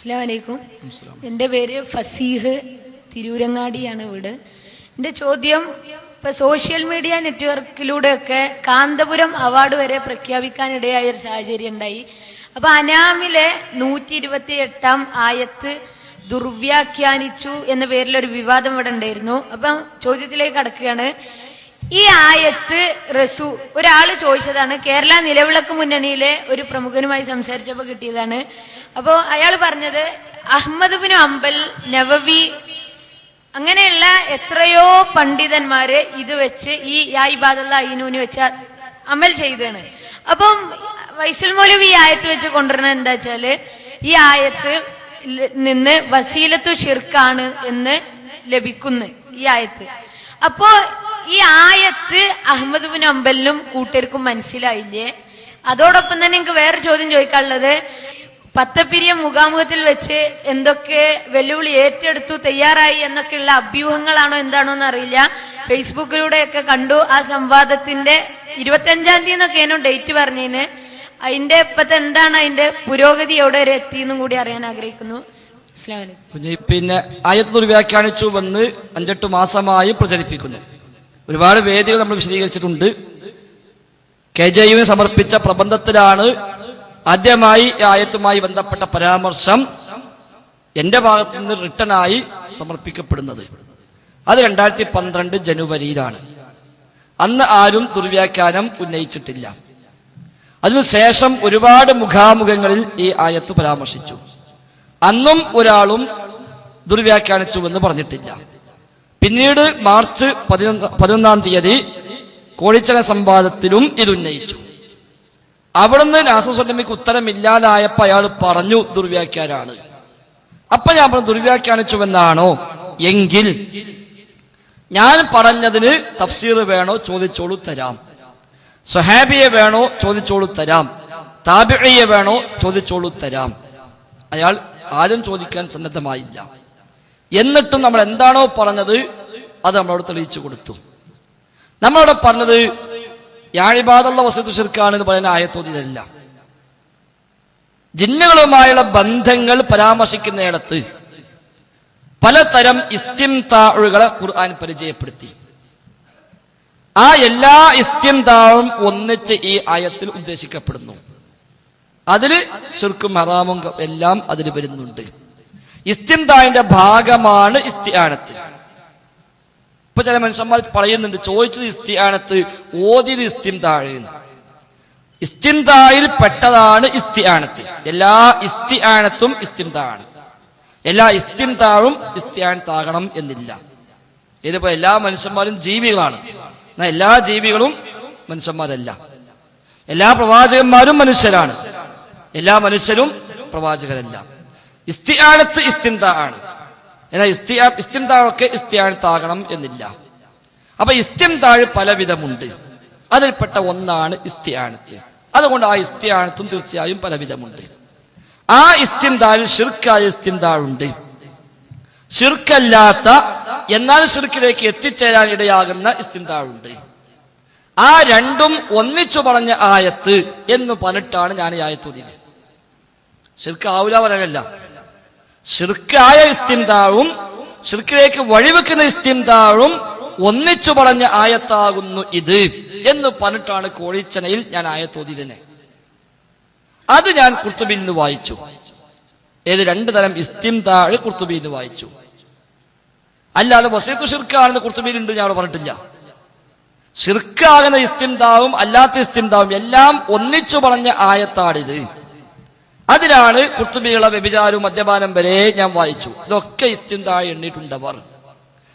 അസ്സലാമു അലൈക്കും. എൻ്റെ പേര് ഫസീഹ്, തിരൂരങ്ങാടിയാണ് വീട്. എൻ്റെ ചോദ്യം, ഇപ്പം സോഷ്യൽ മീഡിയ നെറ്റ്വർക്കിലൂടെയൊക്കെ കാന്തപുരം അവാർഡ് വരെ പ്രഖ്യാപിക്കാനിടയായ ഒരു സാഹചര്യം ഉണ്ടായി. അപ്പം അനാമിലെ 128-ാം ആയത്ത് ദുർവ്യാഖ്യാനിച്ചു എന്ന പേരിലൊരു വിവാദം ഇവിടെ ഉണ്ടായിരുന്നു. അപ്പം ചോദ്യത്തിലേക്ക് കടക്കുകയാണ്. ഈ ആയത്ത് ഒരാള് ചോദിച്ചതാണ്. കേരള നിലവിളക്ക് മുന്നണിയിലെ ഒരു പ്രമുഖനുമായി സംസാരിച്ചപ്പോൾ കിട്ടിയതാണ്. അപ്പോൾ അയാൾ പറഞ്ഞത് അഹ്മദ് ബിൻ ഹംബൽ, നവവി, അങ്ങനെയുള്ള എത്രയോ പണ്ഡിതന്മാര് ഇത് വെച്ച് ഈ യാ ഇബാദല്ലാ ഈനൂന് വെച്ച അമൽ ചെയ്താണ്. അപ്പം വൈസൽ മൗലവി ഈ ആയത്ത് വെച്ച് കൊണ്ടുവരുന്നത് എന്താ വെച്ചാല്, ഈ ആയത്ത് നിന്ന് വസീലത്തു ഷിർക്കാണ് എന്ന് ലഭിക്കുന്നു ഈ ആയത്ത്. അപ്പോ ഈ ആയത്ത് അഹ്മദ് ബിൻ ഹംബലിനും കൂട്ടർക്കും മനസ്സിലായില്ലേ? അതോടൊപ്പം തന്നെ എനിക്ക് വേറെ ചോദ്യം ചോദിക്കാനുള്ളത്, പത്തപ്പിരിയ മുഖാമുഖത്തിൽ വെച്ച് എന്തൊക്കെ വെല്ലുവിളി ഏറ്റെടുത്തു തയ്യാറായി എന്നൊക്കെയുള്ള അഭ്യൂഹങ്ങളാണോ എന്താണോ എന്ന് അറിയില്ല. ഫേസ്ബുക്കിലൂടെയൊക്കെ കണ്ടു. ആ സംവാദത്തിന്റെ 25-ാം തീയതി എന്നൊക്കെയാണോ ഡേറ്റ് പറഞ്ഞതിന്. അതിന്റെ ഇപ്പത്തെ എന്താണ് അതിന്റെ പുരോഗതി എവിടെ വരെ എത്തിയെന്നും കൂടി അറിയാൻ ആഗ്രഹിക്കുന്നു. പിന്നെ ആയത്ത് ദുർവ്യാഖ്യാനിച്ചു വന്ന് 5-8 മാസമായി പ്രചരിപ്പിക്കുന്നു. ഒരുപാട് വേദികൾ നമ്മൾ വിശദീകരിച്ചിട്ടുണ്ട്. KJU സമർപ്പിച്ച പ്രബന്ധത്തിലാണ് ആദ്യമായി ഈ ആയത്തുമായി ബന്ധപ്പെട്ട പരാമർശം എന്റെ ഭാഗത്തു നിന്ന് റിട്ടേണായി സമർപ്പിക്കപ്പെടുന്നത്. അത് 2012 ജനുവരിയിലാണ്. അന്ന് ആരും ദുർവ്യാഖ്യാനം ഉന്നയിച്ചിട്ടില്ല. അതിനുശേഷം ഒരുപാട് മുഖാമുഖങ്ങളിൽ ഈ ആയത്ത് പരാമർശിച്ചു. അന്നും ഒരാളും ദുർവ്യാഖ്യാനിച്ചുവെന്ന് പറഞ്ഞിട്ടില്ല. പിന്നീട് മാർച്ച് 11-ാം തീയതി കോഴിച്ചല സംവാദത്തിലും ഇത് ഉന്നയിച്ചു. അവിടുന്ന് നാസസ്വല്ലമിക്ക് ഉത്തരമില്ലാതായപ്പോ അയാൾ പറഞ്ഞു ദുർവ്യാഖ്യാനാണ്. അപ്പൊ ഞാൻ പറഞ്ഞു ദുർവ്യാഖ്യാനിച്ചുവെന്നാണോ? എങ്കിൽ ഞാൻ പറഞ്ഞതിന് തഫ്സീർ വേണോ ചോദിച്ചോളൂ തരാം. സ്വഹാബിയെ വേണോ ചോദിച്ചോളൂ തരാം. താബിഈയെ വേണോ ചോദിച്ചോളൂ തരാം. അയാൾ ആരും ചോദിക്കാൻ സന്നദ്ധമായില്ല. എന്നിട്ടും നമ്മൾ എന്താണോ പറഞ്ഞത് അത് നമ്മളോട് തെളിയിച്ചു കൊടുത്തു. നമ്മളോട് പറഞ്ഞത് യാ ഇബാദല്ലാ വസീലത്തു ശിർക്കാണ് എന്ന് പറയുന്ന ആയത്തോതിയതല്ല. ജിന്നുകളുമായുള്ള ബന്ധങ്ങൾ പരാമർശിക്കുന്നിടത്ത് പലതരം ഇസ്തിംതാഉകളെ ഖുർആൻ പരിചയപ്പെടുത്തി. ആ എല്ലാ ഇസ്തിംതാഉം ഒന്നിച്ച് ഈ ആയത്തിൽ ഉദ്ദേശിക്കപ്പെടുന്നു. അതില് ശിർക്കും ഹറാമും എല്ലാം അതിൽ വരുന്നുണ്ട്. ഇസ്തിംതാഇന്റെ ഭാഗമാണ് ഇസ്തിആനത്ത്. ഇപ്പൊ ചില മനുഷ്യന്മാർ പറയുന്നുണ്ട്, ചോദിച്ചത് ഇസ്തിആനത്ത്, ഓതിയത് ഇസ്തിംതാഴ്. ഇസ്തിംതായിൽ പെട്ടതാണ് ഇസ്തിആനത്ത്. എല്ലാ ഇസ്തിആനത്തും ഇസ്തിംതാഴാണ്. എല്ലാ ഇസ്തിംതാഴും ഇസ്തിആനത്താകണം എന്നില്ല. ഇതിപ്പോ എല്ലാ മനുഷ്യന്മാരും ജീവികളാണ്. എന്നാൽ എല്ലാ ജീവികളും മനുഷ്യന്മാരല്ല. എല്ലാ പ്രവാചകന്മാരും മനുഷ്യരാണ്. എല്ലാ മനുഷ്യരും പ്രവാചകരല്ല. ഇസ്തിആനത്ത് ഇസ്തിംതാഅാണ്. എന്നാൽ ഇസ്തിംതാഴൊക്കെ ഇസ്തിആനത്താകണം എന്നില്ല. അപ്പൊ ഇസ്തിംതാഴ് പലവിധമുണ്ട്. അതിൽപ്പെട്ട ഒന്നാണ് ഇസ്തിആനത്ത്. അതുകൊണ്ട് ആ ഇസ്തിആനത്തും തീർച്ചയായും പലവിധമുണ്ട്. ആ ഇസ്തിംതാഴിൽ ശിർക്കായ ഇസ്തിംതാഴുണ്ട്, ശിർക്കല്ലാത്ത എന്നാൽ ശിർക്കിലേക്ക് എത്തിച്ചേരാൻ ഇടയാകുന്ന ഇസ്തിംതാഴുണ്ട്. ആ രണ്ടും ഒന്നിച്ചു പറഞ്ഞ ആയത്ത് എന്ന് പറഞ്ഞിട്ടാണ് ഞാൻ ഈ ആയത്ത് ഓതിയത്. ശിർക്ക് ആവൂല പറയാനല്ല, ശിർക്കായ ഇസ്തിംതാഴും ശിർക്കിലേക്ക് വഴിവെക്കുന്ന ഇസ്തിംതാഴും ഒന്നിച്ചു പറഞ്ഞ ആയത്താകുന്നു ഇത് എന്ന് പറഞ്ഞിട്ടാണ് കോഴിച്ചനയിൽ ഞാൻ ആയത്ത് ഓതിയതിനെ. അത് ഞാൻ ഖുർത്തുബിയിൽ നിന്ന് വായിച്ചു. ഏത് 2 തരം ഇസ്തിംതാഴ് ഖുർത്തുബിയിൽ നിന്ന് വായിച്ചു. അല്ലാതെ വസീലത്തു ശിർക്കാണെന്ന് ഖുർത്തുബിയിൽ ഉണ്ട് ഞാൻ പറഞ്ഞിട്ടില്ല. ശിർക്കാകുന്ന ഇസ്തിംതാവും അല്ലാത്ത ഇസ്തിംതാവും എല്ലാം ഒന്നിച്ചു പറഞ്ഞ ആയത്താണിത്. അതിലാണ് ഖുർത്തുബിയുള്ള വ്യഭിചാരവും മദ്യപാനം വരെ ഞാൻ വായിച്ചു. ഇതൊക്കെ ഇസ്തിംതാഴ് എണ്ണിയിട്ടുണ്ടവർ.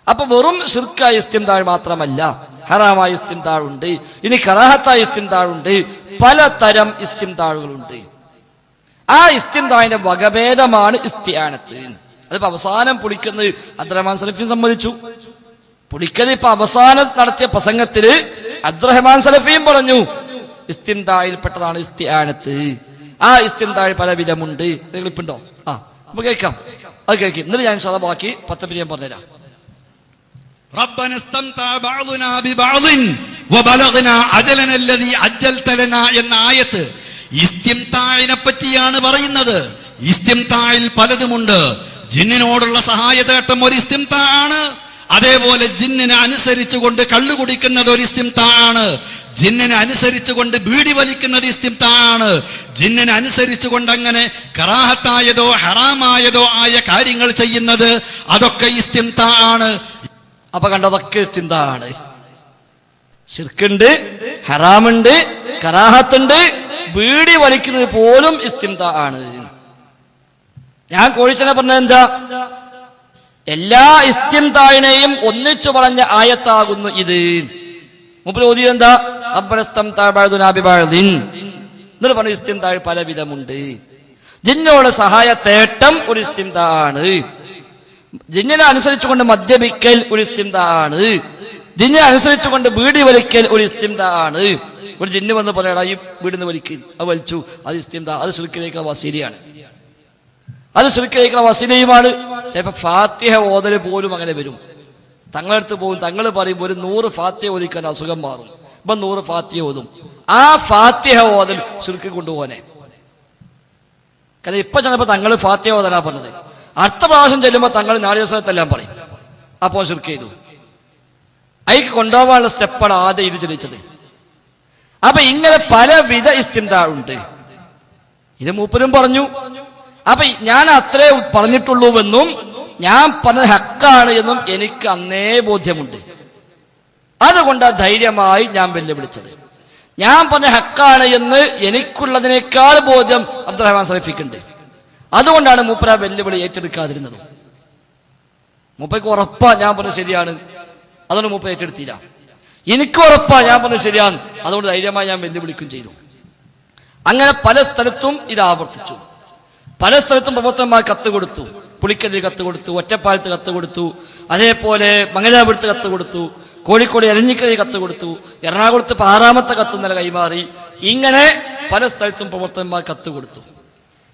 അപ്പൊ വെറും ശിർക്കായ ഇസ്തിംതാഴ് മാത്രമല്ല, ഹറാമായ ഇസ്തിംതാഴുണ്ട്, ഇനി കറാഹത്തായ ഇസ്തിംതാഴുണ്ട്, പലതരം ഇസ്തിംതാഴുകളുണ്ട്. ആ ഇസ്തിംതാഴിന്റെ വകഭേദമാണ് ഇസ്തിആനത്ത്. അതിപ്പോ അവസാനം പൊളിക്കുന്നത് അബ്ദുറഹ്മാൻ സലഫി സമ്മതിച്ചു. പൊളിക്കത് ഇപ്പൊ അവസാനം നടത്തിയ പ്രസംഗത്തില് അബ്ദുറഹ്മാൻ സലഫിയും പറഞ്ഞു ഇസ്തിംതാഴിൽപ്പെട്ടതാണ് ഇസ്തിആനത്ത്. ആ ഇസ്തിംതാഴ് പലവിധമുണ്ട്. ക്ലിപ്പുണ്ടോ? നമുക്ക് കേൾക്കാം. അത് കേൾക്കും. എന്നിട്ട് ഞാൻ ഇൻഷാ അല്ലാഹ് ബാക്കി 10 മിനിറ്റ് പറഞ്ഞുതരാം. ربنا استمتع بعضنا ببعض وبلغنا أجلنا الذي أجلت لنا എന്ന ആയത്ത് ഇസ്തിംതാഇനെ പറ്റിയാണ് പറയുന്നത്. ഇസ്തിംതായിൽ പലതുമുണ്ട്. ജിന്നിനോടുള്ള സഹായതേട്ടം ഒരു ഇസ്തിംതാ ആണ്. അതേപോലെ ജിന്നിനെ അനുസരിച്ചുകൊണ്ട് കള്ളു കുടിക്കുന്നത് ഒരു ഇസ്തിംതാ ആണ്. ജിന്നിനെ അനുസരിച്ചുകൊണ്ട് ബീഡി വലിക്കുന്നത് ഇസ്തിംതാ ആണ്. ജിന്നിനെ അനുസരിച്ചുകൊണ്ട് അങ്ങനെ കറാഹത്തായതോ ഹറാമായതോ ആയ കാര്യങ്ങൾ ചെയ്യുന്നത് അതൊക്കെ ഇസ്തിംതാ ആണ്. അപ്പൊ കണ്ടതൊക്കെ ഇസ്തിംതാ ആണ്. ശിർക്കുണ്ട്, ഹറാമുണ്ട്, കറാഹത്തുണ്ട്, ബീഡി വലിക്കുന്നത് പോലും ഇസ്തിംതാ ആണ്. ഞാൻ കോഴിച്ചനെ പറഞ്ഞത് എന്താ? എല്ലാ ഇസ്തിംതായിനെയും ഒന്നിച്ചു പറഞ്ഞ ആയത്താകുന്നു ഇത്. മുമ്പിൽ ഓതിയത് എന്താ? എന്നിട്ട് പറഞ്ഞ ഇസ്തിംതാഴ് പല വിധമുണ്ട്. ജിന്നോട് സഹായ തേട്ടം ഒരു ഇസ്തിംതാ ആണ്. ജിന്നിനെ അനുസരിച്ചുകൊണ്ട് മദ്യപിക്കൽ ഒരു ഇസ്തിംതാ ആണ്. ജിന്നിനെ അനുസരിച്ചുകൊണ്ട് ബീഡി വലിക്കൽ ഒരു ഇസ്തിംതാ ആണ്. ഒരു ജിന്ന് വന്ന് പറയടാ ഈ വീടിന്ന് വലിക്കും, അത് വലിച്ചു, അത് ഇസ്തിംതാ, അത് ശിർക്കിലേക്ക് വസീലയാണ്. അത് ശിർക്കിലേക്ക് വസീലയുമാണ്. ചിലപ്പോ ഫാത്തിഹ ഓതല് പോലും അങ്ങനെ വരും. തങ്ങളടുത്ത് പോകും, തങ്ങൾ പറയും ഒരു 100 ഫാത്തിഹ ഓതിക്കാൻ അസുഖം മാറും. ഇപ്പം 100 ഫാത്തിഹ ഓതും. ആ ഫാത്തിഹ ഓതൽ ശിർക്ക് കൊണ്ടുപോകാനേ. കാരണം ഇപ്പൊ ചിലപ്പോ തങ്ങൾ ഫാത്തിഹ ഓതാനാ പറഞ്ഞത്, അടുത്ത പ്രാവശ്യം ചെല്ലുമ്പോ തങ്ങൾ 4 ദിവസത്തെല്ലാം പറയും. അപ്പോൾ ശിർക്ക് ചെയ്തു. അതിക്ക് കൊണ്ടുപോകാനുള്ള സ്റ്റെപ്പാണ് ആദ്യം ഇത് ചൊല്ലിച്ചത്. അപ്പൊ ഇങ്ങനെ പലവിധ ഇസ്തിംതാ ഉണ്ട്. ഇത് മൂപ്പരും പറഞ്ഞു. അപ്പൊ ഞാൻ അത്രേ പറഞ്ഞിട്ടുള്ളൂവെന്നും ഞാൻ പറഞ്ഞ ഹക്കാണ് എന്നും എനിക്ക് അന്നേ ബോധ്യമുണ്ട്. അതുകൊണ്ടാണ് ധൈര്യമായി ഞാൻ വെല്ലുവിളിച്ചത്. ഞാൻ പറഞ്ഞ ഹക്കാണ് എന്ന് എനിക്കുള്ളതിനേക്കാൾ ബോധ്യം അബ്ദുറഹ്മാൻ സലഫിക്കുണ്ട്. അതുകൊണ്ടാണ് മൂപ്പര വെല്ലുവിളി ഏറ്റെടുക്കാതിരുന്നത്. മൂപ്പയ്ക്ക് ഉറപ്പാ ഞാൻ പറഞ്ഞത് ശരിയാണ്, അതുകൊണ്ട് മൂപ്പ ഏറ്റെടുത്തില്ല. എനിക്ക് ഉറപ്പാ ഞാൻ പറഞ്ഞത് ശരിയാണ്, അതുകൊണ്ട് ധൈര്യമായി ഞാൻ വെല്ലുവിളിക്കും ചെയ്തു. അങ്ങനെ പല സ്ഥലത്തും ഇത് ആവർത്തിച്ചു. പല സ്ഥലത്തും പ്രവർത്തകന്മാർ കത്ത് കൊടുത്തു. പുളിക്കതിൽ കത്ത് കൊടുത്തു, ഒറ്റപ്പാലത്ത് കത്ത് കൊടുത്തു, അതേപോലെ മംഗലാപുരത്ത് കത്ത് കൊടുത്തു, കോഴിക്കോട് എരഞ്ഞിക്കതി കത്ത് കൊടുത്തു, എറണാകുളത്ത് 6ാമത്തെ കത്ത് നില കൈമാറി. ഇങ്ങനെ പല സ്ഥലത്തും പ്രവർത്തകന്മാർ കത്ത് കൊടുത്തു.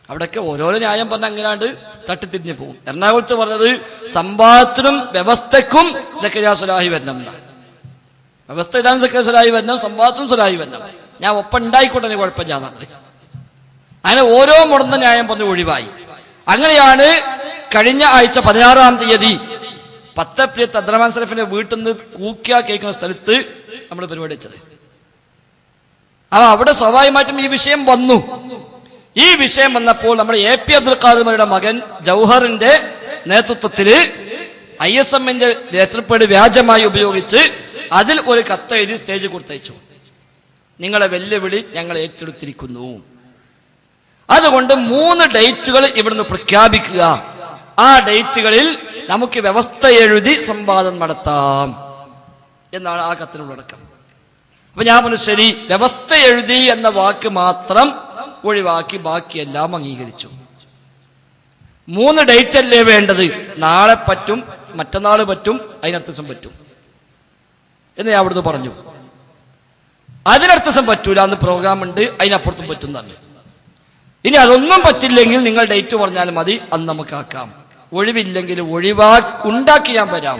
അവിടെയൊക്കെ ഓരോരോ ന്യായം പറഞ്ഞ അങ്ങനാണ്ട് തട്ടിത്തിരിഞ്ഞു പോകും. എറണാകുളത്ത് പറഞ്ഞത് സമ്പാദത്തിനും വ്യവസ്ഥക്കും സക്കരിയ സ്വലാഹി വരണം എന്നാണ്. വ്യവസ്ഥ ഇതാണ് സക്കരിയ സ്വലാഹി വരണം, സമ്പാദത്തിനും സ്വലാഹി വരണം. ഞാൻ ഒപ്പം ഉണ്ടായിക്കോട്ടെ, കുഴപ്പമില്ല എന്നാണ്. അങ്ങനെ ഓരോ മുടന്ന ന്യായം പറഞ്ഞ് ഒഴിവായി. അങ്ങനെയാണ് കഴിഞ്ഞ ആഴ്ച 16-ാം തീയതി പത്തപ്രിയത്ത് അബ്ദുറഹ്മാൻ സലഫിന്റെ വീട്ടിൽ നിന്ന് കൂക്കിയ കേൾക്കുന്ന സ്ഥലത്ത് നമ്മൾ പരിപാടി വെച്ചത്. അപ്പൊ അവിടെ സ്വാഭാവികമായിട്ടും ഈ വിഷയം വന്നു. ഈ വിഷയം വന്നപ്പോൾ നമ്മുടെ AP അബ്ദുൽ ഖാദിറുടെ മകൻ ജൗഹറിന്റെ നേതൃത്വത്തില് ISMന്റെ നേതൃത്വപ്പേട് വ്യാജമായി ഉപയോഗിച്ച് അതിൽ ഒരു കത്ത് എഴുതി സ്റ്റേജിൽ കൊടുത്തയച്ചു. നിങ്ങളെ വെല്ലുവിളി ഞങ്ങൾ ഏറ്റെടുത്തിരിക്കുന്നു. അതുകൊണ്ട് 3 ഡേറ്റുകൾ ഇവിടുന്ന് പ്രഖ്യാപിക്കുക. ആ ഡേറ്റുകളിൽ നമുക്ക് വ്യവസ്ഥ എഴുതി സംവാദം നടത്താം എന്നാണ് ആ കത്തിനുള്ളടക്കം. അപ്പൊ ഞാൻ പറഞ്ഞു ശരി, വ്യവസ്ഥ എഴുതി എന്ന വാക്ക് മാത്രം ഒഴിവാക്കി ബാക്കിയെല്ലാം അംഗീകരിച്ചു. 3 ഡേറ്റ് അല്ലേ വേണ്ടത്? നാളെ പറ്റും, മറ്റന്നാള് പറ്റും, അതിനടുത്ത ദിവസം പറ്റും എന്ന് ഞാൻ അവിടുന്ന് പറഞ്ഞു. അതിനടുത്ത ദിവസം പറ്റൂല, അന്ന് പ്രോഗ്രാം ഉണ്ട്, അതിനപ്പുറത്തും പറ്റും തന്നെ. ഇനി അതൊന്നും പറ്റില്ലെങ്കിൽ നിങ്ങൾ ഡേറ്റ് പറഞ്ഞാലും മതി, അന്ന് നമുക്ക് ആക്കാം. ഒഴിവില്ലെങ്കിൽ ഉണ്ടാക്കി ഞാൻ വരാം.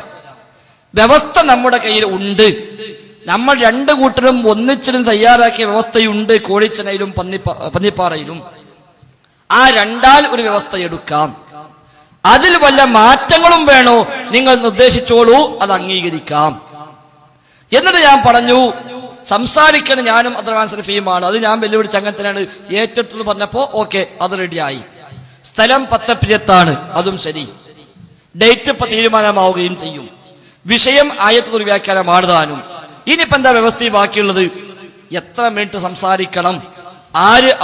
വ്യവസ്ഥ നമ്മുടെ കയ്യിൽ ഉണ്ട്. നമ്മൾ 2 കൂട്ടരും ഒന്നിച്ചിലും തയ്യാറാക്കിയ വ്യവസ്ഥയുണ്ട്. കോഴിച്ചനയിലും പന്നിപ്പാറയിലും ആ 2 ഒരു വ്യവസ്ഥ എടുക്കാം. അതിൽ വല്ല മാറ്റങ്ങളും വേണോ നിങ്ങൾ നിർദ്ദേശിച്ചോളൂ, അത് അംഗീകരിക്കാം. എന്നിട്ട് ഞാൻ പറഞ്ഞു, സംസാരിക്കണം ഞാനും അബ്ദുറഹ്മാൻ സലഫിയുമാണ്, അത് ഞാൻ വെല്ലുവിളിച്ച് അങ്ങനെ തന്നെയാണ് ഏറ്റെടുത്തെന്ന് പറഞ്ഞപ്പോ ഓക്കെ, അത് റെഡിയായി. സ്ഥലം പത്തപ്പിരിയത്താണ്, അതും ശരി. ഡേറ്റ് ഇപ്പൊ തീരുമാനമാവുകയും ചെയ്യും. വിഷയം ആയത്തൊരു വ്യാഖ്യാനമാണ് താനും. ഇനിയിപ്പോ എന്താ വ്യവസ്ഥ ബാക്കിയുള്ളത്? എത്ര മിനിറ്റ് സംസാരിക്കണം,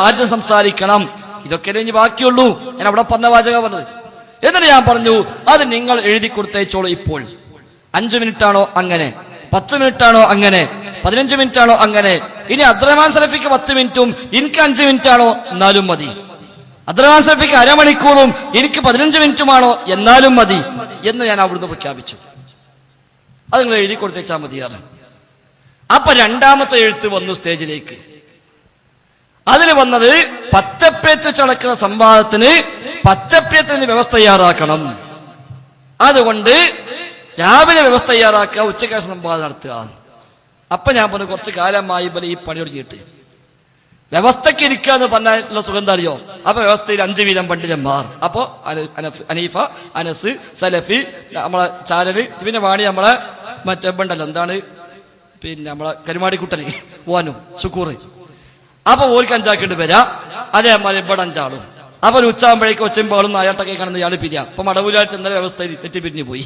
ആദ്യം സംസാരിക്കണം, ഇതൊക്കെ ഇനി ബാക്കിയുള്ളൂ. ഞാൻ അവിടെ പറഞ്ഞ വാചക പറഞ്ഞത്. എന്നിട്ട് ഞാൻ പറഞ്ഞു, അത് നിങ്ങൾ എഴുതി കൊടുത്തയച്ചോളൂ. ഇപ്പോൾ 5 മിനിറ്റാണോ അങ്ങനെ, 10 മിനിറ്റാണോ അങ്ങനെ, 15 മിനിറ്റാണോ അങ്ങനെ. ഇനി അബ്ദുറഹ്മാൻ സലഫിക്ക് 10 മിനിറ്റും എനിക്ക് 5 മിനിറ്റാണോ എന്നാലും മതി. അബ്ദുറഹ്മാൻ സലഫിക്ക് അരമണിക്കൂറും എനിക്ക് 15 മിനിറ്റുമാണോ എന്നാലും മതി എന്ന് ഞാൻ അവിടുന്ന് പ്രഖ്യാപിച്ചു. അത് നിങ്ങൾ എഴുതി കൊടുത്തേച്ചാൽ മതിയാണ്. അപ്പൊ 2ാമത്തെ എഴുത്ത് വന്നു സ്റ്റേജിലേക്ക്. അതിൽ വന്നത് പത്തപ്രിയത്ത് വെച്ച് നടക്കുന്ന സംവാദത്തിന് പത്തപ്രിയത്തിന് വ്യവസ്ഥ തയ്യാറാക്കണം. അതുകൊണ്ട് രാവിലെ വ്യവസ്ഥ തയ്യാറാക്കുക, ഉച്ചയ്ക്ക് സംവാദം നടത്തുക. അപ്പൊ ഞാൻ പറഞ്ഞു, കുറച്ച് കാലമായി ഈ പണി തുടങ്ങിയിട്ട് വ്യവസ്ഥയ്ക്ക് ഇരിക്കുക എന്ന് പറഞ്ഞാലുള്ള സുഖം എന്താ അറിയോ? അപ്പൊ വ്യവസ്ഥയിൽ 5 വീതം പണ്ഡിതന്മാർ. അപ്പോ അനീഫ, അനസ്, സലഫി, നമ്മളെ ചാരല്, പിന്നെ വാണി നമ്മളെ മറ്റേ ഉണ്ടല്ലോ, എന്താണ് പിന്നെ നമ്മളെ കരുമാടിക്കുട്ടല്, ഓനും ശുക്കൂറ്. അപ്പൊ ഓർക്ക് 5 ആക്കിയിട്ട് വരാം. അതേമാതിരി ഇവിടെ 5 ആളും. അപ്പൊ ഒരു ഉച്ചാകുമ്പോഴേക്കും ഒച്ചമ്പാളും നായാട്ടൊക്കെ കാണുന്ന ഇയാൾ പിരിയാ. അപ്പൊ മടവൂരായിട്ട് എന്താ വ്യവസ്ഥയിൽ തെറ്റിപ്പിരിഞ്ഞു പോയി.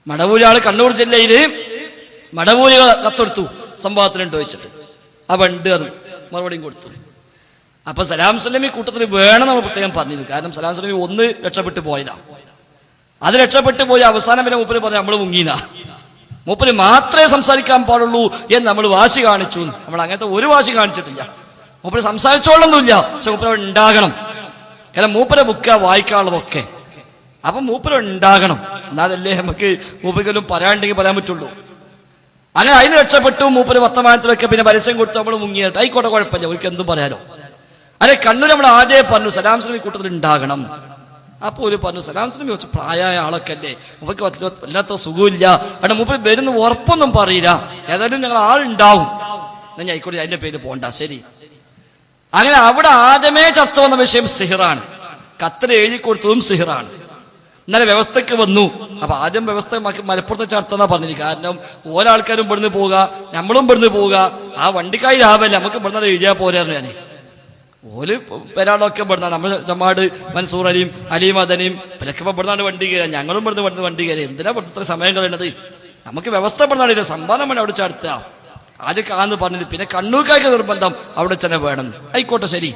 മടവൂരാള് കണ്ണൂർ ജില്ലയില് മടവൂര് കത്തെടുത്തു സംഭവത്തിനുണ്ടോ വെച്ചിട്ട്. അപ്പൊ ഉണ്ട് മറുപടിയും കൊടുത്തു. അപ്പൊ സലാം സുലൈമി കൂട്ടത്തിൽ വേണം നമ്മൾ പ്രത്യേകം പറഞ്ഞത്. കാരണം സലാം സുലൈമി ഒന്ന് രക്ഷപ്പെട്ടു പോയതാ. അത് രക്ഷപ്പെട്ടു പോയി അവസാനം പിന്നെ മൂപ്പര് പറഞ്ഞു നമ്മൾ മുങ്ങീന, മൂപ്പര് മാത്രമേ സംസാരിക്കാൻ പാടുള്ളൂ എന്ന് നമ്മൾ വാശി കാണിച്ചു. നമ്മൾ അങ്ങനത്തെ ഒരു വാശി കാണിച്ചിട്ടില്ല. മൂപ്പര് സംസാരിച്ചോളൊന്നുമില്ല, പക്ഷെ മൂപ്പര് ഉണ്ടാകണം. കാരണം മൂപ്പരെ ബുക്ക വായിക്കാനുള്ളതൊക്കെ. അപ്പൊ മൂപ്പര് ഉണ്ടാകണം, എന്നാലല്ലേ നമുക്ക് മൂപ്പരിക്കലും പറയാണ്ടെങ്കിൽ പറയാൻ പറ്റുള്ളൂ. അങ്ങനെ അതിന് രക്ഷപ്പെട്ടു. മൂപ്പര് വർത്തമാനത്തിലൊക്കെ പിന്നെ പരസ്യം കൊടുത്ത് നമ്മൾ മുങ്ങിയിട്ട് ആയിക്കോട്ടെ, കുഴപ്പമില്ല, ഒരിക്കൽ എന്തും പറയാലോ. അല്ലെ കണ്ണൂർ നമ്മൾ ആദ്യമേ പറഞ്ഞു സലാം സുലൈമി കൂട്ടത്തിൽ ഉണ്ടാകണം. അപ്പൊ ഒരു പറഞ്ഞു സലാം സുലൈമി കുറച്ച് പ്രായമായ ആളൊക്കെ അല്ലേ, മൂപ്പർക്ക് വല്ലാത്ത സുഖമില്ല, അവിടെ മൂപ്പര് വരുന്ന ഉറപ്പൊന്നും പറയില്ല, ഏതായാലും ഞങ്ങൾ ആളുണ്ടാവും, ഞാൻ ആയിക്കോട്ടെ അതിന്റെ പേര് പോണ്ട, ശരി. അങ്ങനെ അവിടെ ആദ്യമേ ചർച്ച വന്ന വിഷയം സിഹിറാണ്. കത്തിൽ എഴുതി കൊടുത്തതും സിഹിറാണ്. ഇന്നലെ വ്യവസ്ഥയ്ക്ക് വന്നു. അപ്പൊ ആദ്യം വ്യവസ്ഥ മലപ്പുറത്തെ ചർച്ച എന്നാ പറഞ്ഞത്. കാരണം ഓരോ ആൾക്കാരും ഇവിടുന്ന് പോവുക, നമ്മളും ഇവിടുന്ന് പോവുക, ആ വണ്ടിക്കായി ലാഭമല്ല, നമുക്ക് ഇവിടുന്ന് എഴുതിയാൽ പോരായിരുന്നു. ഞാൻ ഓല് ഒരാളൊക്കെ ഇവിടുന്നാണ്, നമ്മൾ ജമാട് മൻസൂർ അലിയും അലിയും മദനിയും ഇവരൊക്കെ ഇവിടുന്നാണ് വണ്ടി കയറുക, ഞങ്ങളും ഇവിടുന്ന് വണ്ടി കയറി. എന്തിനാ ഇവിടുത്തെ ഇത്ര സമയം കളയുന്നത്? നമുക്ക് വ്യവസ്ഥ ഇവിടുന്നാണ്, സംവാദം വേണം അവിടെ ചർച്ച. ആദ്യം കാന്ന് പറഞ്ഞത്. പിന്നെ കണ്ണൂർക്കാർക്ക് നിർബന്ധം അവിടെ തന്നെ വേണം. ആയിക്കോട്ടെ, ശരി.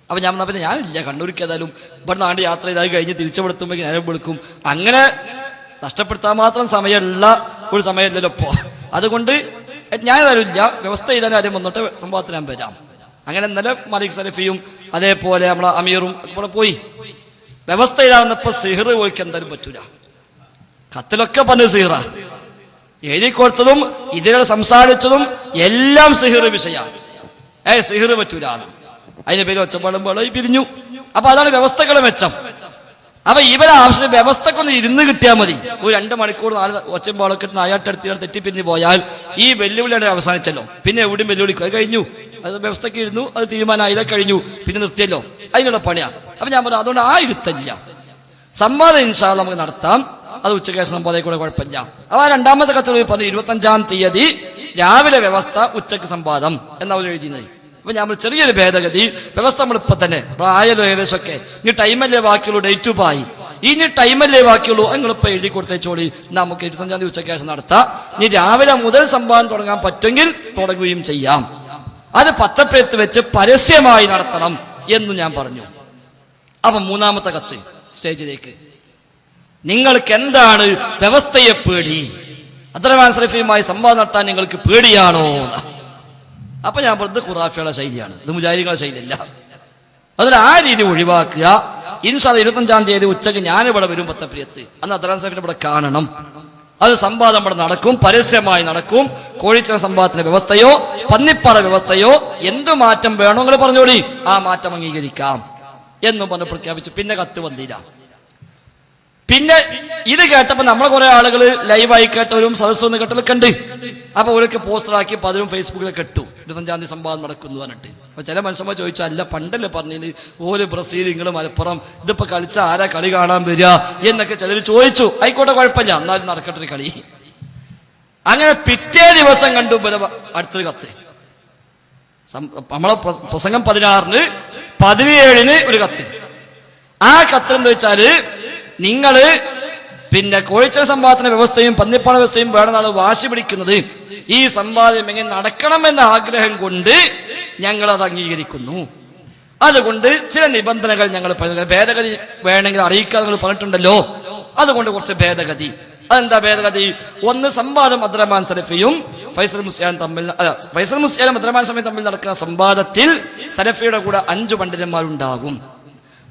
അപ്പൊ ഞാൻ പിന്നെ ഞാനില്ല കണ്ണൂർക്ക്, ഏതായാലും ഇവിടുന്ന് ആണ്ട് യാത്ര ചെയ്താൽ കഴിഞ്ഞ് തിരിച്ചുപെടുത്തുമ്പോൾ നേരം വിളിക്കും. അങ്ങനെ നഷ്ടപ്പെടുത്താൻ മാത്രം സമയമുള്ള ഒരു സമയമില്ലല്ലോ ഇപ്പോ. അതുകൊണ്ട് ഞാൻ ഏതായാലും ഇല്ല, വ്യവസ്ഥ ചെയ്താൽ ആരും വന്നിട്ട് സംഭവത്തിന് ഞാൻ വരാം. അങ്ങനെ ഇന്നലെ മലിക് സലഫിയും അതേപോലെ നമ്മളെ അമീറും ഇവിടെ പോയി. വ്യവസ്ഥ ചെയ്താവുന്നപ്പോ സിഹിർ പോയിക്ക് എന്തായാലും പറ്റൂല. കത്തിലൊക്കെ പറഞ്ഞ സിഹിറ എഴുതി കൊടുത്തതും ഇതിനെ സംസാരിച്ചതും എല്ലാം സിഹിർ വിഷയമാണ്. സിഹിർ പറ്റൂല, അതിന്റെ പേര് ഒച്ചപ്പാടും പാടായി പിരിഞ്ഞു. അപ്പൊ അതാണ് വ്യവസ്ഥകളെ മെച്ചം. അപ്പൊ ഇവരെ ആവശ്യം വ്യവസ്ഥക്കൊന്ന് ഇരുന്ന് കിട്ടിയാൽ മതി. ഒരു 2 മണിക്കൂർ 4 ഒച്ചമ്പാളൊക്കെ നായാട്ടെടുത്ത് തെറ്റിപ്പിരിഞ്ഞു പോയാൽ ഈ വെല്ലുവിളിയുടെ അവസാനിച്ചല്ലോ. പിന്നെ എവിടെയും വെല്ലുവിളിക്കും, അത് കഴിഞ്ഞു. അത് വ്യവസ്ഥയ്ക്ക് ഇരുന്നു, അത് തീരുമാനമായി, ഇതൊക്കെ കഴിഞ്ഞു, പിന്നെ നിർത്തിയല്ലോ, അതിനുള്ള പണിയാണ്. അപ്പൊ ഞാൻ പറഞ്ഞു അതുകൊണ്ട് ആ ഇരുത്തല്ല. സംവാദം ഇൻഷാ അല്ലാഹ് നമുക്ക് നടത്താം. അത് ഉച്ചയ്ക്ക് ശേഷം സംവാദം കൂടെ കുഴപ്പമില്ല. അപ്പൊ ആ 2ാമത്തെ കത്തുകളിൽ പറഞ്ഞു 25-ാം തീയതി രാവിലെ വ്യവസ്ഥ, ഉച്ചക്ക് സംവാദം എന്നവർ എഴുതിയത്. അപ്പൊ ഞാൻ ചെറിയൊരു ഭേദഗതി, വ്യവസ്ഥ നമ്മളിപ്പോ തന്നെ ആയാലും ഏകദേശമൊക്കെ ഇനി ടൈമല്ലേ ബാക്കിയുള്ളൂ, ഡേറ്റ് പായി, ഇനി ടൈമല്ലേ ബാക്കിയുള്ളൂ, നിങ്ങളിപ്പോ എഴുതി കൊടുത്തേച്ചോളി. നമുക്ക് 25-ാം തീയതി ഉച്ചയ്ക്ക് ശേഷം നടത്താം. ഇനി രാവിലെ മുതൽ സംവാദം തുടങ്ങാൻ പറ്റുമെങ്കിൽ തുടങ്ങുകയും ചെയ്യാം. അത് പത്രപ്പേത്ത് വെച്ച് പരസ്യമായി നടത്തണം എന്ന് ഞാൻ പറഞ്ഞു. അപ്പൊ 3ാമത്തെ കത്ത് സ്റ്റേജിലേക്ക്, നിങ്ങൾക്ക് എന്താണ് വ്യവസ്ഥയെ പേടി? അബ്ദുറഹ്മാൻ സലഫിയുമായി സംവാദം നടത്താൻ നിങ്ങൾക്ക് പേടിയാണോ? അപ്പൊ ഞാൻ പറഞ്ഞത് ഖുറാഫിയുടെ ശൈലിയാണ്, ഇത് മുജാഹിദികളുടെ ശൈലിയല്ല. അതിൽ ആ രീതി ഒഴിവാക്കുക. ഇൻഷാ അല്ലാഹ് 25-ാം തീയതി ഉച്ചക്ക് ഞാനിവിടെ വരും പത്തപ്രിയത്ത്. അന്ന് അബ്ദുറഹ്മാൻ സലഫിനെ ഇവിടെ കാണണം. അത് സംവാദം ഇവിടെ നടക്കും, പരസ്യമായി നടക്കും. കോഴിച്ചന സംവാദത്തിന്റെ വ്യവസ്ഥയോ പന്നിപ്പാറ വ്യവസ്ഥയോ എന്ത് മാറ്റം വേണോ നിങ്ങൾ പറഞ്ഞോളി, ആ മാറ്റം അംഗീകരിക്കാം എന്നും പറഞ്ഞ് പ്രഖ്യാപിച്ചു. പിന്നെ കത്ത് വന്നില്ല. പിന്നെ ഇത് കേട്ടപ്പോ നമ്മളെ കുറെ ആളുകൾ ലൈവായി കേട്ടവരും സദസ്സൊന്ന് കേട്ടവരൊക്കെ ഉണ്ട്. അപ്പൊ അവരൊക്കെ പോസ്റ്ററാക്കി പലരും ഫേസ്ബുക്കിലൊക്കെ ഇട്ടു 25-ാം തീയതി സംവാദം നടക്കുന്നു പറഞ്ഞിട്ട്. അപ്പൊ ചില മനുഷ്യന്മാർ ചോദിച്ചു, അല്ല പണ്ടല്ലേ പറഞ്ഞത് ഓല് ബ്രസീൽ നിങ്ങള് മലപ്പുറം, ഇതിപ്പോ കളിച്ച ആരാ കളി കാണാൻ വരിക എന്നൊക്കെ ചിലർ ചോദിച്ചു. ആയിക്കോട്ടെ, കുഴപ്പമില്ല, എന്നാലും നടക്കട്ടെ കളി. അങ്ങനെ പിറ്റേ ദിവസം കണ്ടു അടുത്തൊരു കത്ത്. നമ്മളെ പ്രസംഗം 16-ന് 17-ന് ഒരു കത്ത്. ആ കത്ത് എന്താ വെച്ചാല്, നിങ്ങള് പിന്നെ കോഴിച്ചന സംവാദത്തിന്റെ വ്യവസ്ഥയും പന്നിപ്പാണ വ്യവസ്ഥയും വേണമെന്നാണ് വാശി പിടിക്കുന്നത്. ഈ സംവാദം എങ്ങനെ നടക്കണമെന്ന ആഗ്രഹം കൊണ്ട് ഞങ്ങൾ അത് അംഗീകരിക്കുന്നു. അതുകൊണ്ട് ചില നിബന്ധനകൾ ഞങ്ങൾ ഭേദഗതി വേണമെങ്കിൽ അറിയിക്കാൻ നിങ്ങൾ പറഞ്ഞിട്ടുണ്ടല്ലോ, അതുകൊണ്ട് കുറച്ച് ഭേദഗതി. അതെന്താ ഭേദഗതി? ഒന്ന്, സംവാദം അബ്ദുറഹ്മാൻ സലഫിയും ഫൈസൽ മുസ്ലിയാരും അബ്ദുറഹ്മാൻ സലഫിയും തമ്മിൽ നടക്കുന്ന സംവാദത്തിൽ സലഫിയുടെ കൂടെ 5 പണ്ഡിതന്മാരുണ്ടാകും.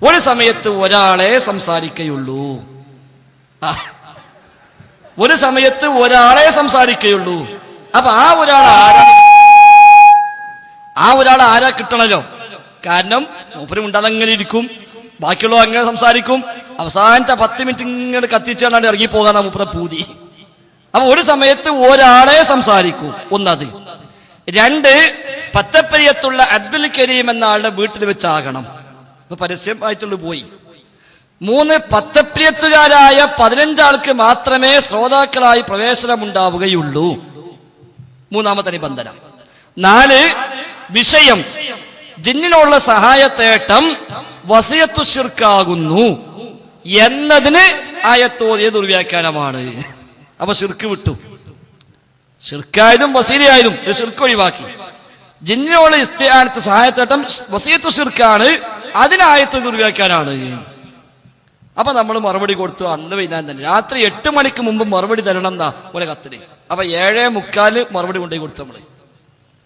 ഒരു സമയത്ത് ഒരാളെ സംസാരിക്കുകയുള്ളൂ. ഒരു സമയത്ത് ഒരാളെ സംസാരിക്കുകയുള്ളൂ. അപ്പൊ ആ ഒരാൾ ആരാ കിട്ടണല്ലോ. കാരണം മൂപ്പരും ഉണ്ടാതങ്ങനെ ഇരിക്കും, ബാക്കിയുള്ള അങ്ങനെ സംസാരിക്കും. അവസാനത്തെ 10 മിനിറ്റ് ഇങ്ങനെ കത്തിച്ചാണ് ഇറങ്ങിപ്പോകാൻ മൂപ്പര പൂതി. അപ്പൊ ഒരു സമയത്ത് ഒരാളെ സംസാരിക്കൂ, ഒന്നത്. 2, പത്തപ്പരിയത്തുള്ള അബ്ദുൽ കരീം എന്ന ആളുടെ വീട്ടിൽ വെച്ചാകണം. ഇപ്പൊ പരസ്യമായിട്ടുള്ള പോയി. 3 പത്തപ്രിയത്തുകാരായ 15 ആൾക്ക് മാത്രമേ ശ്രോതാക്കളായി പ്രവേശനമുണ്ടാവുകയുള്ളൂ. 3ാമത്തെ നിബന്ധന. 4 വിഷയം ജിന്നിനോടുള്ള സഹായത്തേട്ടം വസിയത്തു ശിർക്കാകുന്നു എന്നതിന് ആയത്തോതിയ ദുർവ്യാഖ്യാനമാണ്. അപ്പൊ ശിർക്ക് വിട്ടു. ശിർക്കായതും വസീലയായതും ശിർക്ക് ഒഴിവാക്കി. ജിന്നിനോട് ഇസ്തിആനത്ത് സഹായത്തേട്ടം വസിയത്തു ശിർക്കാണ്, അതിനായത്ത് ദുർവ്യാഖ്യാനാണ്. അപ്പൊ നമ്മൾ മറുപടി കൊടുത്തു. അന്ന് വൈകുന്നേരം തന്നെ രാത്രി 8 മണിക്ക് മുമ്പ് മറുപടി തരണം എന്നാ ഒരു കത്തിന്. അപ്പൊ 7:45 മറുപടി കൊണ്ടുപോയി കൊടുത്തു. നമ്മള്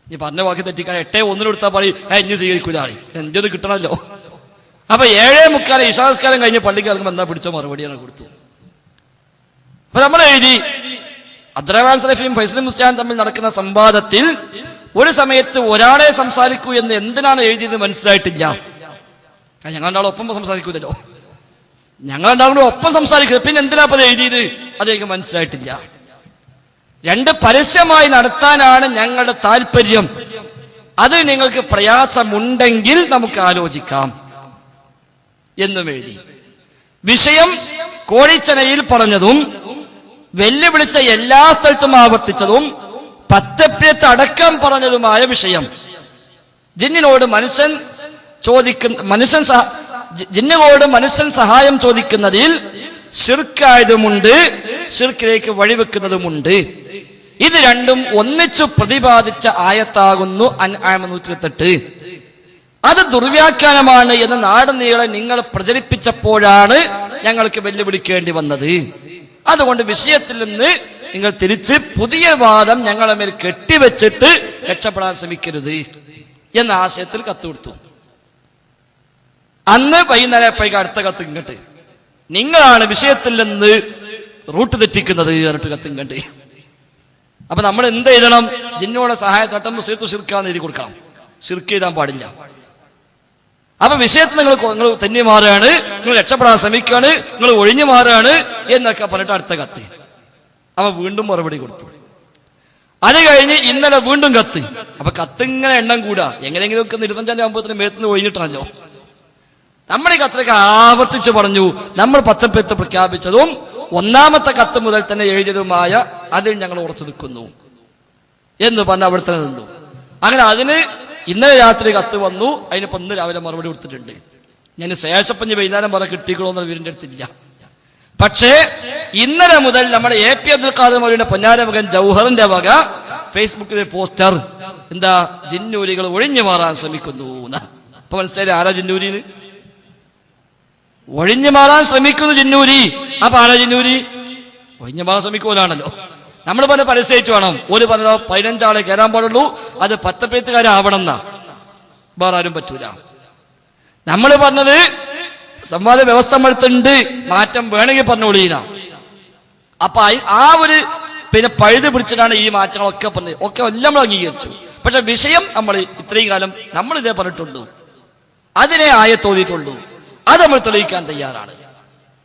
നീ പറഞ്ഞ വാക്ക് തെറ്റിക്കാൻ 8:01 കൊടുത്താൽ പറയും ഇനി സ്വീകരിക്കൂല, എന്റേത് കിട്ടണമല്ലോ. അപ്പൊ 7:45 ഇശാസ്കാരം കഴിഞ്ഞ് പള്ളിക്ക് ഇറങ്ങുമ്പോൾ എന്താ പിടിച്ച മറുപടിയാണ് കൊടുത്തു. അപ്പൊ നമ്മൾ എഴുതി അബ്ദുറഹ്മാൻ സലഫിയും ഫൈസലും മുസ്ലിയാൻ തമ്മിൽ നടക്കുന്ന സംവാദത്തിൽ ഒരു സമയത്ത് ഒരാളെ സംസാരിക്കൂ എന്ന് എന്തിനാണ് എഴുതിയത് മനസ്സിലായിട്ടില്ല. കാരണം ഞങ്ങൾ രണ്ടാളും ഒപ്പം സംസാരിക്കൂതല്ലോ, ഞങ്ങൾ രണ്ടാളും ഒപ്പം സംസാരിക്കുക, പിന്നെ എന്തിനാ അത് എഴുതിയത് അതെനിക്ക് മനസ്സിലായിട്ടില്ല. 2 പരസ്യമായി നടത്താനാണ് ഞങ്ങളുടെ താല്പര്യം. അത് നിങ്ങൾക്ക് പ്രയാസമുണ്ടെങ്കിൽ നമുക്ക് ആലോചിക്കാം എന്നും എഴുതി. വിഷയം കോഴിച്ചനയിൽ പറഞ്ഞതും വെല്ലുവിളിച്ച എല്ലാ സ്ഥലത്തും ആവർത്തിച്ചതും പത്തപ്രിയത്ത് അടക്കം പറഞ്ഞതുമായ വിഷയം ജിന്നിനോട് മനുഷ്യൻ സഹായം ചോദിക്കുന്നതിൽ ശിർക്കായതുമുണ്ട്, ശിർക്കിലേക്ക് വഴിവെക്കുന്നതുമുണ്ട്. ഇത് രണ്ടും ഒന്നിച്ചു പ്രതിപാദിച്ച ആയത്താകുന്നു അൻആം 128. അത് ദുർവ്യാഖ്യാനമാണ് എന്ന് നാടുനീളെ നിങ്ങൾ പ്രചരിപ്പിച്ചപ്പോഴാണ് ഞങ്ങൾക്ക് വെല്ലുവിളിക്കേണ്ടി വന്നത്. അതുകൊണ്ട് വിഷയത്തിൽ നിന്ന് നിങ്ങൾ തിരിച്ച് പുതിയ വാദം ഞങ്ങളെ മേൽ കെട്ടിവെച്ചിട്ട് രക്ഷപ്പെടാൻ ശ്രമിക്കരുത് എന്ന ആശയത്തിൽ കത്ത് കൊടുത്തു. അന്ന് വൈകുന്നേരപ്പോഴേക്ക് അടുത്ത കത്ത് ഇങ്ങോട്ട്, നിങ്ങളാണ് വിഷയത്തിൽ നിന്ന് റൂട്ട് തെറ്റിക്കുന്നത് പറഞ്ഞിട്ട് കത്ത് ഇങ്ങോട്ട്. അപ്പൊ നമ്മൾ എന്ത് എഴുതണം? ജിന്നോടെ സഹായത്തോട്ടം മുസീത്തു ശിർക്കാന്ന് എഴുതി കൊടുക്കണം. ശിർക്ക് എഴുതാൻ പാടില്ല. അപ്പൊ വിഷയത്തിൽ നിങ്ങൾ തെന്നി മാറുകയാണ്, നിങ്ങൾ രക്ഷപ്പെടാൻ ശ്രമിക്കുകയാണ്, നിങ്ങൾ ഒഴിഞ്ഞു മാറുകയാണ് എന്നൊക്കെ പറഞ്ഞിട്ട് അടുത്ത കത്ത്. അപ്പൊ വീണ്ടും മറുപടി കൊടുത്തു. അത് കഴിഞ്ഞ് ഇന്നലെ വീണ്ടും കത്ത്. അപ്പൊ കത്തിങ്ങനെ എണ്ണം കൂടാ. എങ്ങനെയെങ്കിലും ഒക്കെ 25-ാം തീയതി ആകുമ്പോഴത്തേനും മേത്തുനിന്ന് ഒഴിഞ്ഞിട്ടാണല്ലോ. നമ്മുടെ ഈ കത്തിലൊക്കെ ആവർത്തിച്ച് പറഞ്ഞു, നമ്മൾ പത്തപ്പത്ത് പ്രഖ്യാപിച്ചതും 1ാമത്തെ കത്ത് മുതൽ തന്നെ എഴുതിയതുമായ അതിൽ ഞങ്ങൾ ഉറച്ചു നിൽക്കുന്നു എന്ന് പറഞ്ഞ് അവിടെ തന്നെ നിന്നു. അങ്ങനെ അതിന് ഇന്നലെ രാത്രി കത്ത് വന്നു. അതിനിപ്പോ ഇന്ന് രാവിലെ മറുപടി കൊടുത്തിട്ടുണ്ട്. ഞാൻ ശേഷപ്പഞ്ഞ് വൈകുന്നേരം പറഞ്ഞ കിട്ടിക്കോളെന്ന് വീടിന്റെ അടുത്തില്ല. പക്ഷേ ഇന്നലെ മുതൽ നമ്മുടെ AP അബ്ദുൽ ഖാദർ മൗലവിയുടെ പൊന്നാര മകൻ ജൗഹറിന്റെ വക ഫേസ്ബുക്കിലെ പോസ്റ്റർ എന്താ, ജിന്നൂരികൾ ഒഴിഞ്ഞു മാറാൻ ശ്രമിക്കുന്നു. അപ്പൊ മനസ്സിലായി ആരാ ജിന്നൂരിന്ന്? ഒഴിഞ്ഞു മാറാൻ ശ്രമിക്കുന്നു ജിന്നൂരി. അപ്പൊ ആരാ ജിന്നൂരി? ഒഴിഞ്ഞു മാറാൻ ശ്രമിക്കൂലാണല്ലോ. നമ്മൾ പറഞ്ഞ പരസ്യമായിട്ട് വേണം. ഒരു പറഞ്ഞത് 15 ആളെ കയറാൻ പാടുള്ളൂ, അത് പത്തപ്പേത്തുകാരാവണം എന്നാ, വേറെ ആരും പറ്റൂല. നമ്മൾ പറഞ്ഞത് സംവാദ വ്യവസ്ഥ എടുത്തുണ്ട്, മാറ്റം വേണമെങ്കിൽ പറഞ്ഞോളീന. അപ്പൊ ആ ഒരു പഴുത് പിടിച്ചിട്ടാണ് ഈ മാറ്റങ്ങളൊക്കെ പറഞ്ഞത്. ഒക്കെ എല്ലാം നമ്മൾ അംഗീകരിച്ചു. പക്ഷെ വിഷയം നമ്മൾ ഇത്രയും കാലം നമ്മൾ ഇതേ പറഞ്ഞിട്ടുള്ളൂ, അതിനെ ആയത്തോതിയിട്ടുള്ളൂ. അത് നമ്മൾ തെളിയിക്കാൻ തയ്യാറാണ്.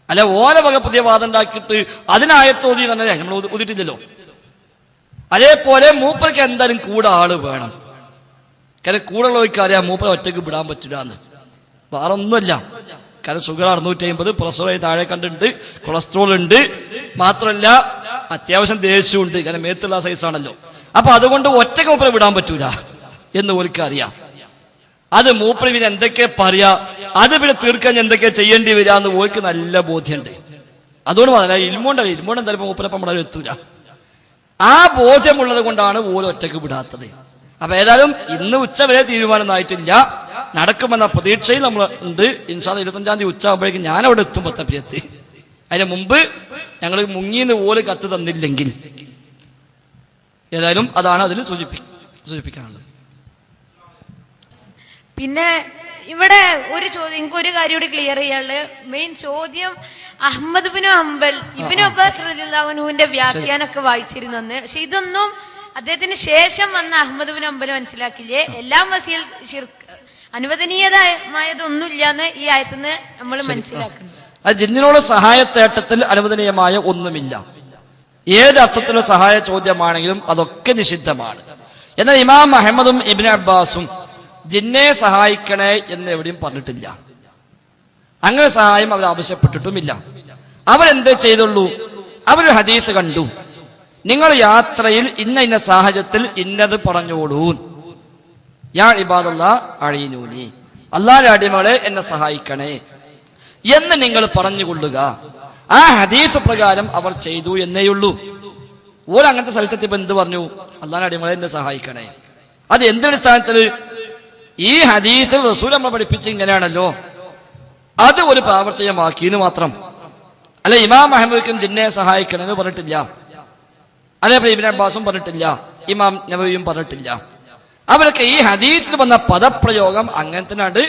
അല്ല ഓരോ വക പുതിയ വാദം ഉണ്ടാക്കിയിട്ട് അതിനായത്തോതി തന്നെ നമ്മൾ ഒതിട്ടില്ലല്ലോ. അതേപോലെ മൂപ്പർക്ക് എന്തായാലും കൂടെ ആള് വേണം. കാരണം കൂടെ ഉള്ളവർക്ക് അറിയാം മൂപ്പരെ ഒറ്റയ്ക്ക് വിടാൻ പറ്റില്ല എന്ന്. വേറെ ഒന്നുമല്ല. കാരണം ഷുഗർ 650, പ്രഷർ താഴെ കണ്ടിട്ടുണ്ട്, കൊളസ്ട്രോൾ ഉണ്ട്, മാത്രമല്ല അത്യാവശ്യം ദേഷ്യമുണ്ട്. കാരണം മേത്തുള്ള സൈസാണല്ലോ. അപ്പൊ അതുകൊണ്ട് ഒറ്റയ്ക്ക് മൂപ്പരെ വിടാൻ പറ്റൂല എന്ന് ഓർക്ക് അറിയാം. അത് മൂപ്പര് പിന്നെ എന്തൊക്കെ പറയാ, അത് പിന്നെ തീർക്കാൻ എന്തൊക്കെ ചെയ്യേണ്ടി വരിക എന്ന് ഓർക്ക് നല്ല ബോധ്യമുണ്ട്. അതുകൊണ്ട് പറഞ്ഞ ഇൽമോണ്ട് എന്തായാലും മൂപ്പരപ്പം നമ്മളെ എത്തൂല. ആ ബോധ്യമുള്ളത് കൊണ്ടാണ് ഓരോ ഒറ്റയ്ക്ക് വിടാത്തത്. അപ്പൊ ഏതായാലും ഇന്ന് ഉച്ച വരെ തീരുമാനം ആയിട്ടില്ല, നടക്കുമെന്ന പ്രതീക്ഷയിൽ നമ്മൾ ഉണ്ട്. ഇൻഷാ അല്ലാഹ് 25-ാം തീയതി ഉച്ച ആകുമ്പോഴേക്കും ഞാൻ അവിടെ എത്തും പത്തപ്പിയത്ത്. അതിന് മുമ്പ് ഞങ്ങൾ മുങ്ങിന്ന് ഓല് കത്ത് തന്നില്ലെങ്കിൽ ഏതായാലും അതാണ് അതിൽ സൂചിപ്പിക്കാനുള്ളത്. പിന്നെ ഇവിടെ ഒരു ചോദ്യം, എനിക്കൊരു കാര്യം കൂടി ക്ലിയർ ചെയ്യാനുള്ളത്. മെയിൻ ചോദ്യം Ahmad bin Hanbal Ibn Abbas റളിയല്ലാഹു അൻഹുവിന്റെ വ്യാഖ്യാനമൊക്കെ വായിച്ചിരുന്നു. പക്ഷെ ഇതൊന്നും അദ്ദേഹത്തിന് ശേഷം വന്ന അഹ്മദ് ബിൻ ഹംബൽ മനസ്സിലാക്കില്ലേ? എല്ലാം വസീൽ അനുവദനീയമായതൊന്നുമില്ല എന്ന് ഈ ആയത്തിന്ന് നമ്മൾ മനസ്സിലാക്കുന്നു. അത് ജിന്നിനോട് സഹായത്തേട്ടത്തിൽ അനുവദനീയമായ ഒന്നുമില്ല. ഏത് അർത്ഥത്തിലുള്ള സഹായ ചോദ്യമാണെങ്കിലും അതൊക്കെ നിഷിദ്ധമാണ്. എന്നാൽ ഇമാം അഹമ്മദും ഇബ്നു അബ്ബാസും ജിന്നെ സഹായിക്കണേ എന്ന് എവിടെയും പറഞ്ഞിട്ടില്ല. അങ്ങനെ സഹായം അവർ ആവശ്യപ്പെട്ടിട്ടുമില്ല. അവരെന്തേ ചെയ്തുള്ളൂ? അവരൊരു ഹദീസ് കണ്ടു, നിങ്ങൾ യാത്രയിൽ ഇന്ന സാഹചര്യത്തിൽ ഇന്നത് പറഞ്ഞോളൂ, യാ ഇബാദല്ലാഹ് അഈനൂനി, അല്ലാഹുവിന്റെ അടിമകളെ എന്നെ സഹായിക്കണേ എന്ന് നിങ്ങൾ പറഞ്ഞുകൊള്ളുക. ആ ഹദീസ് പ്രകാരം അവർ ചെയ്തു എന്നേയുള്ളൂ. ഓരോ അങ്ങനത്തെ സ്ഥലത്തെത്തിയപ്പോ എന്ത് പറഞ്ഞു? അല്ലാഹുവിന്റെ അടിമകളെ എന്നെ സഹായിക്കണേ. അത് എന്തടിസ്ഥാനത്തിൽ? ഈ ഹദീസിൽ റസൂൽ നമ്മൾ പഠിപ്പിച്ച ഇങ്ങനെയാണല്ലോ, അത് ഒരു പ്രാവർത്തികമാക്കിയെന്ന് മാത്രം. അല്ല, ഇമാം അഹ്മദിക്കും ജിന്നെ സഹായിക്കണമെന്ന് പറഞ്ഞിട്ടില്ല, അതേപോലെ ഇബ്നു അബ്ബാസും പറഞ്ഞിട്ടില്ല, ഇമാം നബവിയും പറഞ്ഞിട്ടില്ല. അവരൊക്കെ ഈ ഹദീസിൽ വന്ന പദപ്രയോഗം അങ്ങനെ തന്നെ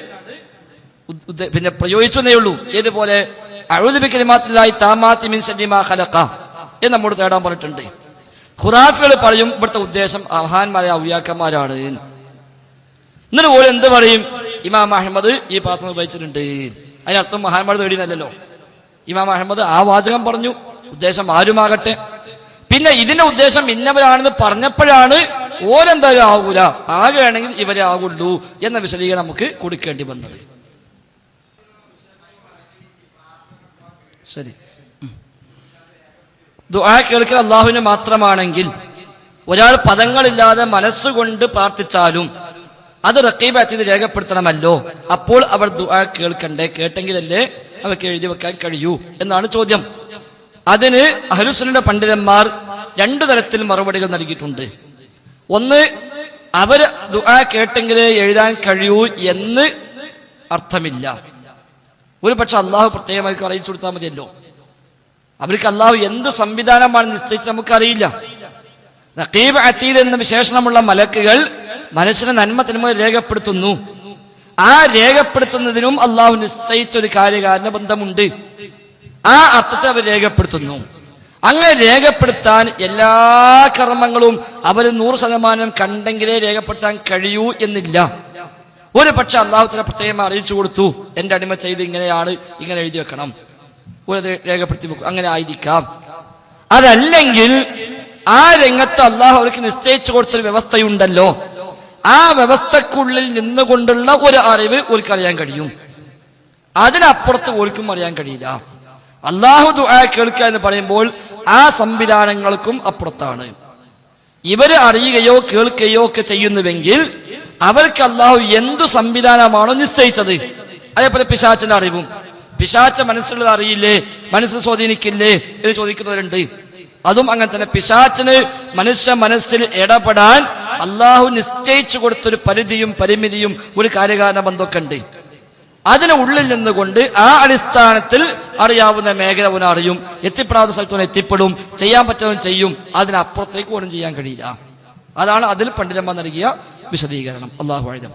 പിന്നെ പ്രയോഗിച്ചു എന്നേ ഉള്ളൂ. ഏതുപോലെ അഊദു ബികലിമാത്തില്ലാഹി താമ്മാത്തി മിൻ ശർരി മാ ഖലഖ എന്ന് നമ്മോട് തേടാൻ പറഞ്ഞിട്ടുണ്ട്. ഖുറാഫികൾ പറയും ഇവിടുത്തെ ഉദ്ദേശം മഹാന്മാരായ ഔലിയാക്കന്മാരാണ്. എന്നിട്ട് പോലെ എന്ത് പറയും? ഇമാം അഹ്മദ് ഈ പാത്രം ഉപയോഗിച്ചിട്ടുണ്ട്, അതിനർത്ഥം മഹാന്മാർ തേടിയെന്നല്ലോ. ഇമാം അഹ്മദ് ആ വാചകം പറഞ്ഞു, ഉദ്ദേശം ആരുമാകട്ടെ. പിന്നെ ഇതിന്റെ ഉദ്ദേശം ഇന്നവരാണെന്ന് പറഞ്ഞപ്പോഴാണ് ഓരെന്തായാലും ആകൂല, ആകുകയാണെങ്കിൽ ഇവരെ ആകുള്ളൂ എന്ന വിശദീകരണം നമുക്ക് കൊടുക്കേണ്ടി വന്നത്. ശരി, ദുആ കേൾക്കൽ അള്ളാഹുവിന് മാത്രമാണെങ്കിൽ ഒരാൾ പദങ്ങളില്ലാതെ മനസ്സുകൊണ്ട് പ്രാർത്ഥിച്ചാലും അത് റഖീബ് അതീദ് രേഖപ്പെടുത്തണമല്ലോ. അപ്പോൾ അവർ ദുആ കേൾക്കണ്ടേ? കേട്ടെങ്കിലല്ലേ അവർക്ക് എഴുതി വെക്കാൻ കഴിയൂ എന്നാണ് ചോദ്യം. അതിന് അഹ്ലുസുന്നയുടെ പണ്ഡിതന്മാർ രണ്ടു തരത്തിൽ മറുപടികൾ നൽകിയിട്ടുണ്ട്. ഒന്ന്, അവർ ദുആ കേട്ടെങ്കിലേ എഴുതാൻ കഴിയൂ എന്ന് അർത്ഥമില്ല. ഒരു പക്ഷെ അള്ളാഹു പ്രത്യേകമായി അറിയിച്ചു കൊടുത്താൽ മതിയല്ലോ. അവർക്ക് അള്ളാഹു എന്ത് സംവിധാനമാണ് നിശ്ചയിച്ചത് നമുക്കറിയില്ല. റഖീബ് അതീദ് എന്ന വിശേഷണമുള്ള മലക്കുകൾ മനുഷ്യനെ നന്മ തിന്മ രേഖപ്പെടുത്തുന്നു. ആ രേഖപ്പെടുത്തുന്നതിനും അള്ളാഹു നിശ്ചയിച്ച ഒരു കാര്യകാരണ ബന്ധമുണ്ട്. ആ അർത്ഥത്തെ അവർ രേഖപ്പെടുത്തുന്നു. അങ്ങനെ രേഖപ്പെടുത്താൻ എല്ലാ കർമ്മങ്ങളും അവർ 100% കണ്ടെങ്കിലേ രേഖപ്പെടുത്താൻ കഴിയൂ എന്നില്ല. ഒരു പക്ഷെ അള്ളാഹുവിനെ പ്രത്യേകം അറിയിച്ചു കൊടുത്തു, എന്റെ അടിമ ചെയ്ത് ഇങ്ങനെയാണ്, ഇങ്ങനെ എഴുതി വെക്കണം, ഒരു രേഖപ്പെടുത്തി വെക്കും, അങ്ങനെ ആയിരിക്കാം. അതല്ലെങ്കിൽ ആ രംഗത്ത് അള്ളാഹു അവർക്ക് നിശ്ചയിച്ചു കൊടുത്തൊരു വ്യവസ്ഥയുണ്ടല്ലോ, ആ വ്യവസ്ഥക്കുള്ളിൽ നിന്നുകൊണ്ടുള്ള ഒരു അറിവ് ഓർക്ക് അറിയാൻ കഴിയും. അതിനപ്പുറത്ത് ഓർക്കും അറിയാൻ കഴിയില്ല. അള്ളാഹു ദുആ കേൾക്കുക എന്ന് പറയുമ്പോൾ ആ സംവിധാനങ്ങൾക്കും അപ്പുറത്താണ്. ഇവര് അറിയുകയോ കേൾക്കുകയോ ഒക്കെ ചെയ്യുന്നുവെങ്കിൽ അവർക്ക് അള്ളാഹു എന്തു സംവിധാനമാണോ നിശ്ചയിച്ചത്, അതേപോലെ പിശാചിന്റെ അറിവും, പിശാച മനസ്സിലുള്ളത് അറിയില്ലേ, മനസ്സിൽ സ്വാധീനിക്കില്ലേ എന്ന് ചോദിക്കുന്നവരുണ്ട്. അതും അങ്ങനെ തന്നെ. പിശാചിന് മനുഷ്യ മനസ്സിൽ ഇടപെടാൻ അള്ളാഹു നിശ്ചയിച്ചു കൊടുത്തൊരു പരിധിയും പരിമിതിയും ഒരു കാര്യകാരണ ബന്ധമൊക്കെ ഉണ്ട്. അതിന് ഉള്ളിൽ നിന്നുകൊണ്ട് ആ അടിസ്ഥാനത്തിൽ അറിയാവുന്ന മേഖല അവൻ അറിയും, എത്തിപ്പെടാവുന്ന സ്ഥലത്ത് എത്തിപ്പെടും, ചെയ്യാൻ പറ്റുന്നവൻ ചെയ്യും. അതിനപ്പുറത്തേക്ക് പോലും ചെയ്യാൻ കഴിയില്ല. അതാണ് അതിൽ പണ്ഡിതന്മാർ നൽകിയ വിശദീകരണം. അല്ലാഹു അഅലം.